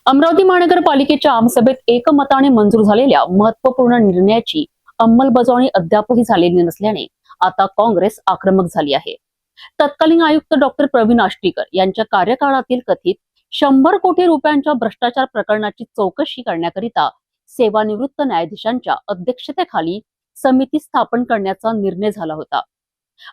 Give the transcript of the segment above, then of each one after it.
अमरावती महानगरपालिकेच्या आमसभेत एकमताने मंजूर झालेल्या महत्त्वपूर्ण निर्णयाची अंमलबजावणी अद्यापही झालेली नसल्याने आता काँग्रेस आक्रमक झाली आहे। तत्कालीन आयुक्त डॉक्टर प्रवीण आष्टीकर यांच्या कार्यकाळातील कथित 100 कोटी रुपयांच्या भ्रष्टाचार प्रकरणाची चौकशी करण्याकरिता सेवानिवृत्त न्यायाधीशांच्या अध्यक्षतेखाली समिती स्थापन करण्याचा निर्णय झाला होता।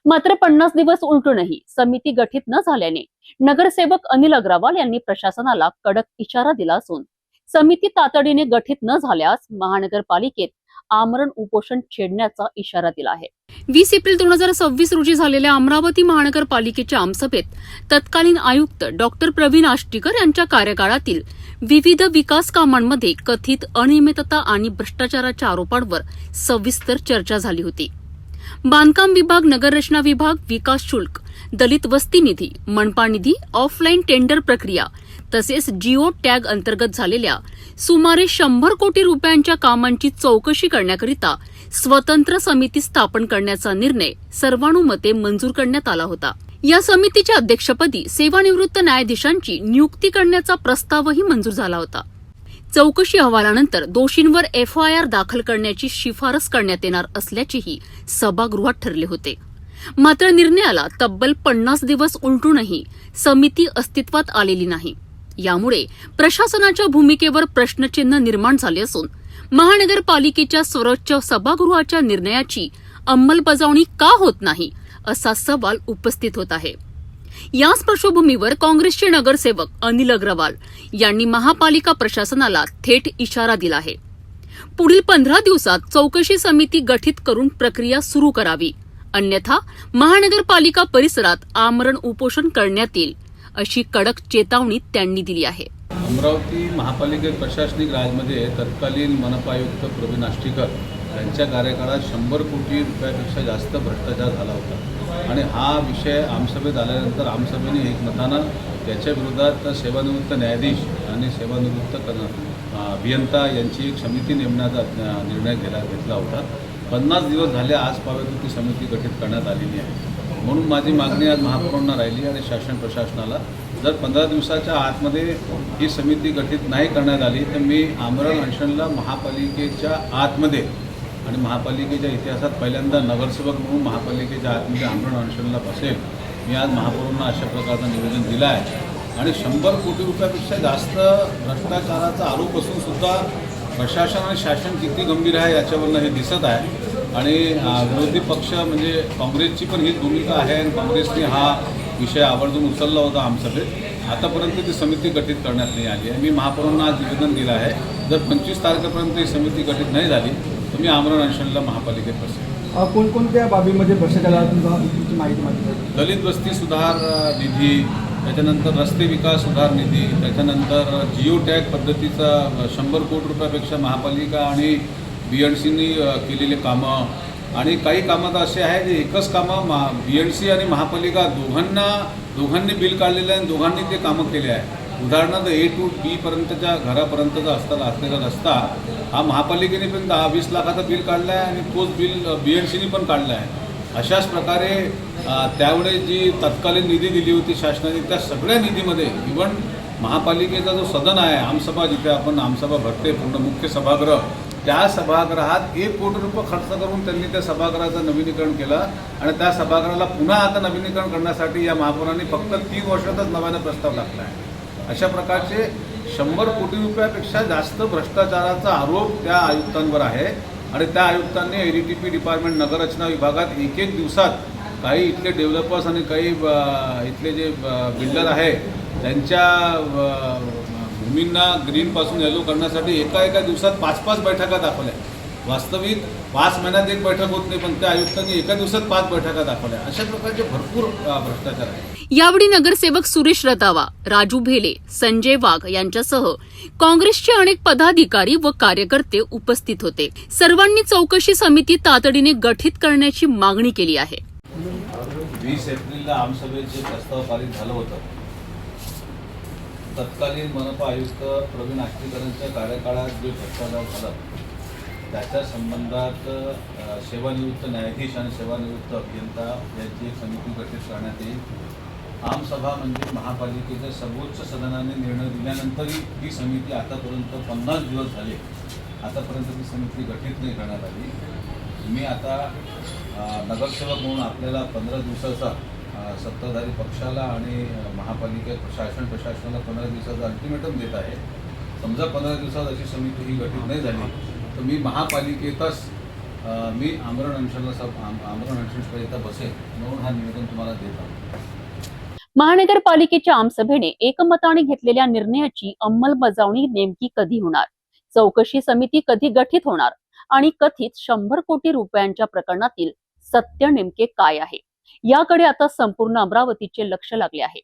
मात्र 50 दिवस उलटूनही समिती गठीत न झाल्याने नगरसेवक अनिल अग्रवाल यांनी प्रशासनाला कडक इशारा दिला असून समिती तातडीने गठीत न झाल्यास महानगरपालिकेत आमरण उपोषण छेडण्याचा इशारा दिला आहे। 20 एप्रिल 2026 रोजी झालेल्या अमरावती महानगरपालिकेच्या आमसभेत तत्कालीन आयुक्त डॉक्टर प्रवीण आष्टीकर यांच्या कार्यकाळातील विविध विकास कामांमध्ये कथित अनियमितता आणि भ्रष्टाचाराच्या आरोपांवर सविस्तर चर्चा झाली होती। बांधकाम विभाग, नगररचना विभाग, विकास शुल्क, दलित वस्ती निधी, मनपा निधी, ऑफलाईन टेंडर प्रक्रिया तसेच जिओ टॅग अंतर्गत झालेल्या सुमारे 100 कोटी रुपयांच्या कामांची चौकशी करण्याकरिता स्वतंत्र समिती स्थापन करण्याचा निर्णय सर्वानुमते मंजूर करण्यात आला होता। या समितीच्या अध्यक्षपदी सेवानिवृत्त न्यायाधीशांची नियुक्ती करण्याचा प्रस्तावही मंजूर झाला होता। चौकशी अहवालानंतर दोषींवर FIR दाखल करण्याची शिफारस करण्यात येणार असल्याचेही सभागृहात ठरले होते। मात्र निर्णयाला तब्बल 50 दिवस उलटूनही समिती अस्तित्वात आलेली नाही। यामुळे प्रशासनाच्या भूमिकेवर प्रश्नचिन्ह निर्माण झाले असून महानगरपालिकेच्या सर्वोच्च सभागृहाच्या निर्णयाची अंमलबजावणी का होत नाही असा सवाल उपस्थित होत आहे। याच पार्श्वभूमीवर काँग्रेसचे नगरसेवक अनिल अग्रवाल यांनी महापालिका प्रशासनाला थेट इशारा दिला आहे। पुढील 15 दिवसात चौकशी समिती गठीत करून प्रक्रिया सुरू करावी, अन्यथा महानगरपालिका परिसरात आमरण उपोषण करण्यात येईल अशी कडक चेतावणी त्यांनी दिली आहे। अमरावती महापालिकेत प्रशासनिक राजमध्ये तत्कालीन मनपा आयुक्त प्रवीण आष्टीकर यांच्या कार्यकाळात 100 कोटी रुपयापेक्षा जास्त भ्रष्टाचार झाला होता आणि हा विषय आमसभेत आल्यानंतर आमसभेने एकमतानं त्याच्या विरोधात सेवानिवृत्त न्यायाधीश आणि सेवानिवृत्त अभियंता यांची एक समिती नेमण्याचा निर्णय घेतला होता। 50 दिवस झाले आजपर्यंत ती समिती गठीत करण्यात आलेली आहे। म्हणून माझी मागणी आज महापौरांना राहिली आणि शासन प्रशासनाला जर 15 दिवसाच्या आतमध्ये ही समिती गठीत नाही करण्यात आली तर मी आमरण अनशनला महापालिकेच्या आतमध्ये आणि महापालिकेच्या इतिहासात पहिल्यांदा नगरसेवक म्हणून महापालिकेच्या आतमध्ये आमरण अनशनला बसेल। मी आज महापौरांना अशा प्रकारचं निवेदन दिलं आहे आणि 100 कोटी रुपयापेक्षा जास्त भ्रष्टाचाराचा आरोप असून सुद्धा प्रशासन आणि शासन किती गंभीर आहे याच्यावरनं हे दिसत आहे आणि विरोधी पक्ष म्हणजे काँग्रेसची पण हीच भूमिका आहे आणि काँग्रेसने हा विषय आवर्जून उचलला होता आमसभेत। आतापर्यंत ती समिती गठीत करण्यात नाही आली आहे। मी महापौरांना आज निवेदन दिलं आहे जर 25 तारखेपर्यंत ही समिती गठीत नाही झाली तर मी आमरण अनशनला महापालिकेत बसेल। कोणकोणत्या बाबीमध्ये भ्रष्टाचाराची माहिती मागितली? दलित वस्ती सुधार निधी, त्याच्यानंतर रस्ते विकास सुधार निधी, त्याच्यानंतर जिओ टॅग पद्धतीचा 100 कोटी रुपयापेक्षा महापालिका आणि BNCनी केलेले कामं आणि काही कामं तर असे आहे जे एकच कामं BNC आणि महापालिका दोघांनी बिल काढलेलं आहे आणि दोघांनी ते कामं केले आहे। उदाहरणार्थ A to B पर्यंतच्या घरापर्यंतचा असलेला रस्ता हा महापालिकेने पण 10-20 लाखाचं बिल काढलं आहे आणि तोच बिल BNCनी पण काढलं आहे। अशाच प्रकारे त्यावेळेस जी तत्कालीन निधी दिली होती शासनाने त्या सगळ्या निधीमध्ये इव्हन महापालिकेचा जो सदन आहे आमसभा, जिथे आपण आमसभा भरते पूर्ण मुख्य सभागृह, त्या सभागृहात 1 कोटी रुपये खर्च करून त्यांनी त्या सभागृहाचं नवीनीकरण केलं आणि त्या सभागृहाला पुन्हा आता नवीनीकरण करण्यासाठी या महापौरांनी फक्त 3 वर्षातच नव्यानं प्रस्ताव टाकला आहे। अशा प्रकारचे 100 कोटी रुपयापेक्षा जास्त भ्रष्टाचाराचा आरोप त्या आयुक्तांवर आहे आणि त्या आयुक्तांनी ADTP डिपार्टमेंट नगररचना विभागात एक दिवसात काही इथले डेव्हलपर्स आणि काही इथले जे बिल्डर आहे त्यांच्या भूमींना ग्रीनपासून येलो करण्यासाठी एका दिवसात 5-5 बैठका दाखवल्या। वास्तविक 5 महिन्यात एक बैठक होत नाही, पण त्या आयुक्तांनी एका दिवसात 5 बैठका दाखवल्या। अशा प्रकारचे भरपूर भ्रष्टाचार आहे। यावेळी नगरसेवक सुरेश रतावा, राजू भेले, संजय वाघ यांच्यासह काँग्रेसचे अनेक पदाधिकारी व कार्यकर्ते उपस्थित होते। सर्वांनी चौकशी समिती तातडीने गठीत करण्याची मागणी केली आहे। 20 एप्रिलला आमसभेचे प्रस्ताव पारित झालं होतं। तत्कालीन मनपा आयुक्त प्रवीण आष्टीकरांच्या कार्यकाळात जे भ्रष्टाचार झाला त्याच्या संबंधात सेवानिवृत्त न्यायाधीश आणि सेवानिवृत्त अभियंता यांची एक समिती गठीत करण्यात येईल आमसभा म्हणजे महापालिकेच्या सर्वोच्च सदनाने निर्णय दिल्यानंतरही ही समिती आतापर्यंत 50 दिवस झाले, आतापर्यंत ती समिती गठीत नाही करण्यात आली. मी आता नगरसेवक म्हणून आपल्याला 15 दिवसाचा सत्ताधारी पक्षाला आणि महापालिका प्रशासनाला 15 दिवसाचा अल्टिमेटम देत आहे. समजा 15 दिवसात अशी समिती ही गठीत नाही झाली तर मी महापालिकेतच मी आमरण अनशनपर्यंत बसेल म्हणून हा निवेदन तुम्हाला देत आहोत. महानगरपालिकेच्या आमसभेने एकमताने घेतलेल्या निर्णयाची अंमलबजावणी नेमकी कधी होणार, चौकशी समिती कधी गठीत होणार आणि कथित 100 कोटी रुपयांच्या प्रकरणातील सत्य नेमके काय आहे, याकडे आता संपूर्ण अमरावतीचे लक्ष लागले आहे.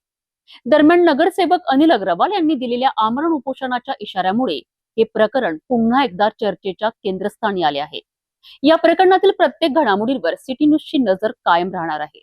दरम्यान नगरसेवक अनिल अग्रवाल यांनी दिलेल्या आमरण उपोषणाच्या इशाऱ्यामुळे हे प्रकरण पुन्हा एकदा चर्चेच्या केंद्रस्थानी आले आहे. या प्रकरणातील प्रत्येक घडामोडींवर सिटी न्यूजची नजर कायम राहणार आहे.